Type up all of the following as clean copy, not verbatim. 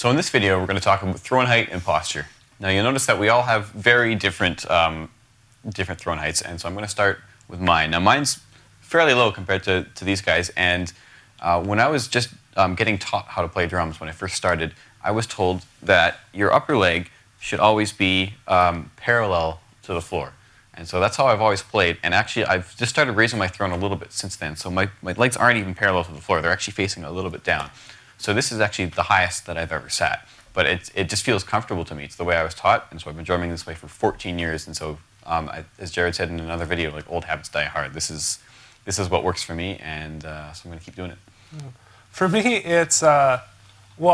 So in this video, we're going to talk about throwing height and posture. Now you'll notice that we all have very different different throwing heights, and so I'm going to start with mine. Now mine's fairly low compared to these guys, and when I was just getting taught how to play drums when I first started, I was told that your upper leg should always be parallel to the floor. And so that's how I've always played, and actually I've just started raising my throne a little bit since then, so my legs aren't even parallel to the floor, they're actually facing a little bit down. So this is actually the highest that I've ever sat, but it just feels comfortable to me. It's the way I was taught, and so I've been drumming this way for 14 years, and so as Jared said in another video, like old habits die hard. This is what works for me, and so I'm going to keep doing it. For me, it's, well,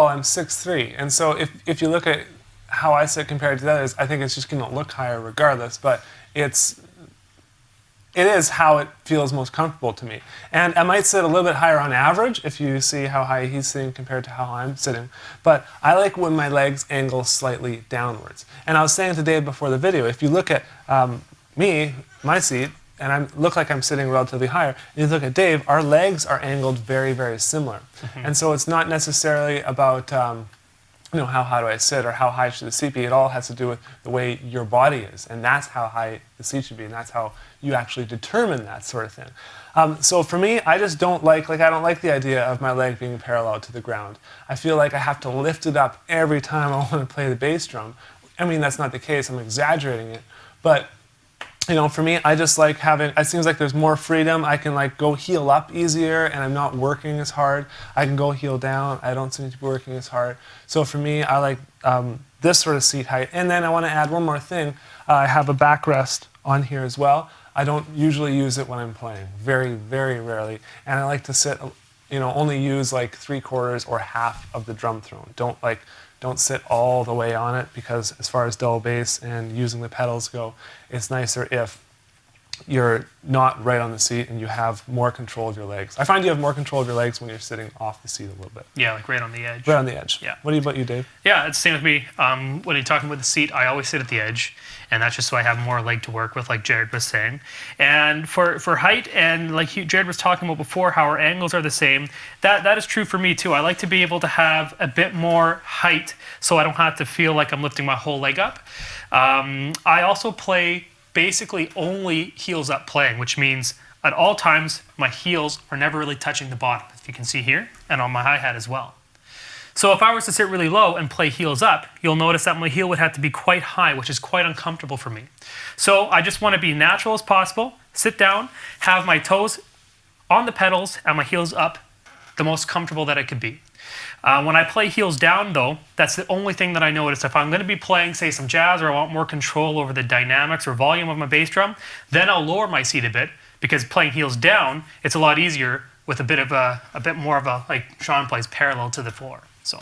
I'm 6'3", and so if you look at how I sit compared to the others, I think it's just going to look higher regardless, but it is how it feels most comfortable to me. And I might sit a little bit higher on average if you see how high he's sitting compared to how I'm sitting. But I like when my legs angle slightly downwards. And I was saying to Dave before the video, if you look at me, my seat, and I look like I'm sitting relatively higher, and you look at Dave, our legs are angled very, very similar. And so it's not necessarily about how high do I sit or how high should the seat be. It all has to do with the way your body is, and that's how high the seat should be, and that's how you actually determine that sort of thing. So for me, I just don't like I don't like the idea of my leg being parallel to the ground. I feel like I have to lift it up every time I want to play the bass drum. I mean, that's not the case, I'm exaggerating it, but for me, I just like having, it seems like there's more freedom. I can go heel up easier, and I'm not working as hard. I can go heel down. I don't seem to be working as hard. So for me, I like this sort of seat height. And then I want to add one more thing. I have a backrest on here as well. I don't usually use it when I'm playing, very, very rarely. And I like to sit, only use 3/4 or half of the drum throne. Don't sit all the way on it, because as far as double bass and using the pedals go, it's nicer if you're not right on the seat and you have more control of your legs. I find you have more control of your legs when you're sitting off the seat a little bit. Yeah, right on the edge. Right on the edge. Yeah. What about you, Dave? Yeah, it's the same with me. When you're talking about the seat, I always sit at the edge, and that's just so I have more leg to work with, like Jared was saying. And for height, and like Jared was talking about before, how our angles are the same, that is true for me too. I like to be able to have a bit more height so I don't have to feel like I'm lifting my whole leg up. I also play basically only heels up playing, which means at all times my heels are never really touching the bottom, if you can see here, and on my hi-hat as well. So if I was to sit really low and play heels up, you'll notice that my heel would have to be quite high, which is quite uncomfortable for me. So I just want to be natural as possible, sit down, have my toes on the pedals and my heels up, the most comfortable that it could be. When I play heels down though, that's the only thing that I notice. If I'm going to be playing, say, some jazz, or I want more control over the dynamics or volume of my bass drum, then I'll lower my seat a bit, because playing heels down, it's a lot easier with a bit more of a, like Sean plays, parallel to the floor. So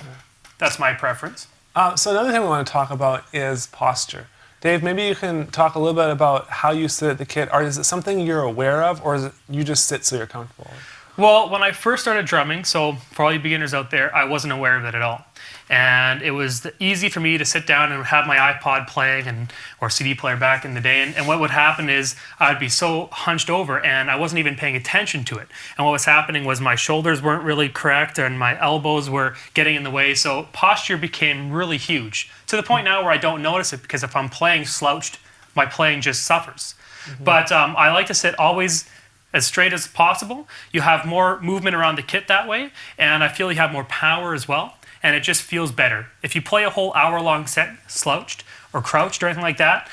that's my preference. So another thing we want to talk about is posture. Dave, maybe you can talk a little bit about how you sit at the kit. Or is it something you're aware of, or is it you just sit so you're comfortable? Well, when I first started drumming, so for all you beginners out there, I wasn't aware of it at all. And it was easy for me to sit down and have my iPod playing or CD player back in the day. And what would happen is I'd be so hunched over and I wasn't even paying attention to it. And what was happening was my shoulders weren't really correct and my elbows were getting in the way. So posture became really huge, to the point now where I don't notice it, because if I'm playing slouched, my playing just suffers. But I like to sit always as straight as possible. You have more movement around the kit that way, and I feel you have more power as well, and it just feels better. If you play a whole hour-long set slouched or crouched or anything like that,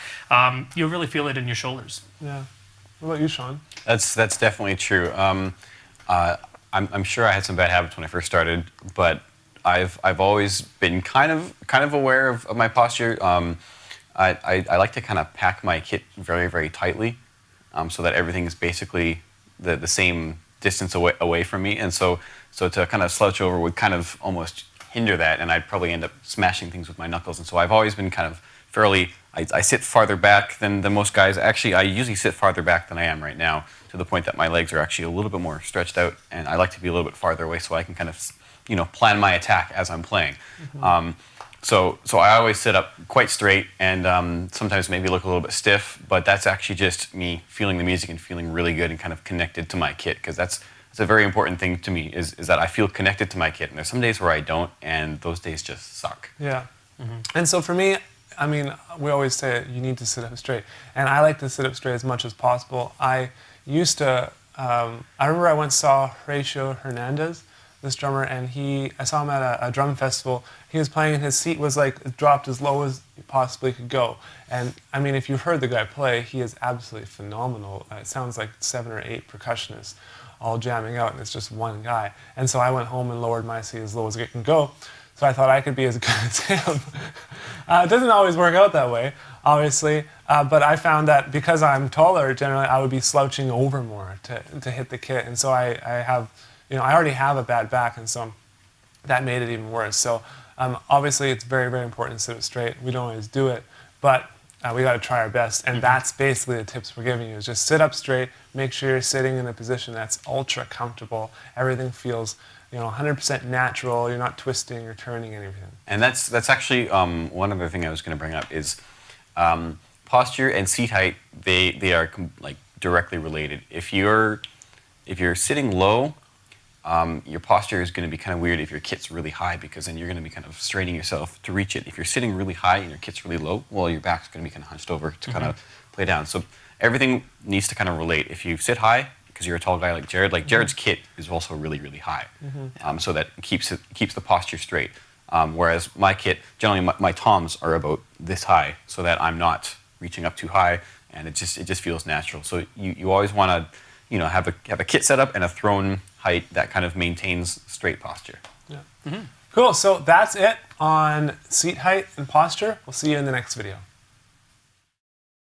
you'll really feel it in your shoulders. Yeah. What about you, Sean? That's definitely true. I'm sure I had some bad habits when I first started, but I've always been kind of aware of my posture. I like to kind of pack my kit very, very tightly, so that everything is basically the same distance away from me, and so to kind of slouch over would kind of almost hinder that, and I'd probably end up smashing things with my knuckles. And so I've always been kind of fairly, I sit farther back than most guys. Actually, I usually sit farther back than I am right now, to the point that my legs are actually a little bit more stretched out, and I like to be a little bit farther away so I can kind of, plan my attack as I'm playing. So I always sit up quite straight, and sometimes maybe look a little bit stiff, but that's actually just me feeling the music and feeling really good and kind of connected to my kit, because that's it's a very important thing to me is that I feel connected to my kit. And there's some days where I don't, and those days just suck. Yeah. And so for me, I mean, we always say you need to sit up straight. And I like to sit up straight as much as possible. I used to, I remember I once saw Horatio Hernandez, this drummer, and I saw him at a drum festival. He was playing and his seat was like dropped as low as you possibly could go. And I mean, if you've heard the guy play, he is absolutely phenomenal. It sounds like 7 or 8 percussionists all jamming out, and it's just one guy. And so I went home and lowered my seat as low as it can go. So I thought I could be as good as him. It doesn't always work out that way, obviously, but I found that because I'm taller, generally I would be slouching over more to hit the kit. And so I have, I already have a bad back, and so that made it even worse. So obviously it's very, very important to sit up straight. We don't always do it, but we got to try our best. And that's basically the tips we're giving you, is just sit up straight, make sure you're sitting in a position that's ultra comfortable. Everything feels 100% natural. You're not twisting or turning anything. And that's actually one other thing I was going to bring up is posture and seat height. They are like directly related. If you're sitting low, your posture is going to be kind of weird if your kit's really high, because then you're going to be kind of straining yourself to reach it. If you're sitting really high and your kit's really low, well, your back's going to be kind of hunched over to kind of play down. So everything needs to kind of relate. If you sit high, because you're a tall guy like Jared's kit is also really, really high, so that it keeps the posture straight. Whereas my kit, generally my toms are about this high, so that I'm not reaching up too high, and it just feels natural. So you always want to have a kit setup and a throne height that kind of maintains straight posture. Yeah. Cool. So that's it on seat height and posture. We'll see you in the next video.